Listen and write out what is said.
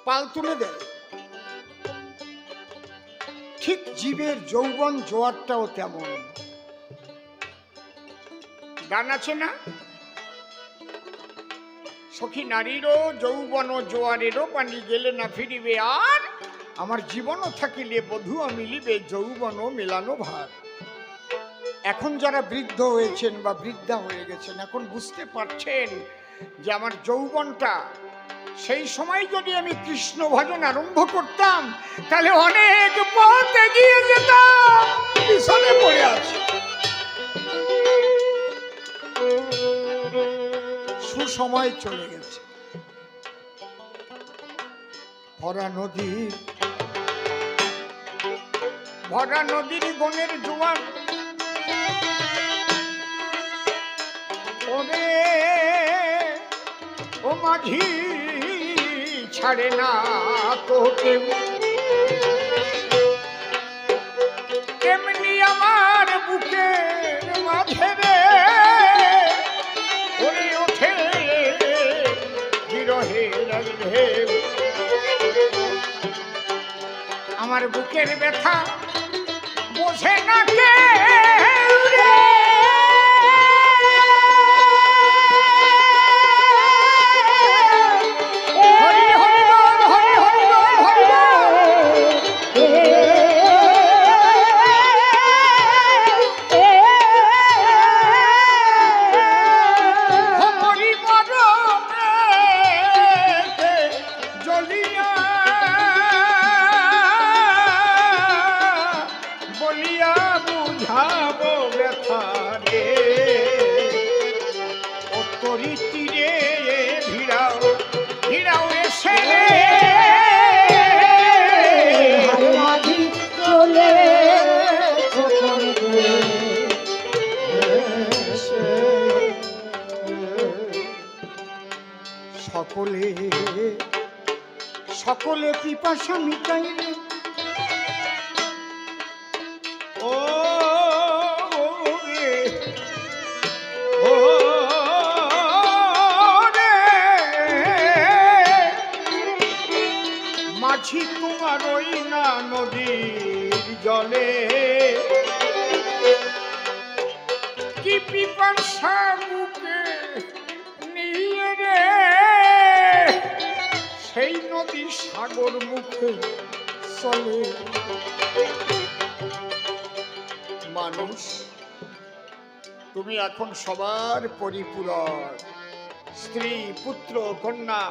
পাল তুলে দেয়। ঠিক জীবের যৌবন জোয়ারটাও তেমন। গান আছে না, সখী নারীরও যৌবন জোয়ারেরও পানি গেলে না ফিরিবে আর, আমার জীবনও থাকিলে বধূও মিলিবে যৌবন মেলানো ভার। এখন যারা বৃদ্ধ হয়েছেন বা বৃদ্ধা হয়ে গেছেন, এখন বুঝতে পারছেন যে আমার যৌবনটা, সেই সময় যদি আমি কৃষ্ণ ভজন আরম্ভ করতাম তাহলে অনেক পথ এগিয়ে যেতাম, পিছনে পড়ে আছে। সুসময় চলে গেছে। ভরা নদীর গনের জোয়ার, ওরে ও মাঝি ছাড়ে না তো কেউ, কেমনি আমার বুকের মাঝে রে ওরে ওঠে বিরহের ঢেউ। আমার বুকের ব্যথা বোঝে না কেউ রে, সকলে পিপাসা মিটাইলে ও মাঝি তোমার ওই না নদীর জলে, কি পিপাসা বুকে নিয়ে রে সেই নদী সাগর মুখে চলে। মানুষ, তুমি এখন সবার পরিপূরক, স্ত্রী পুত্র কন্যা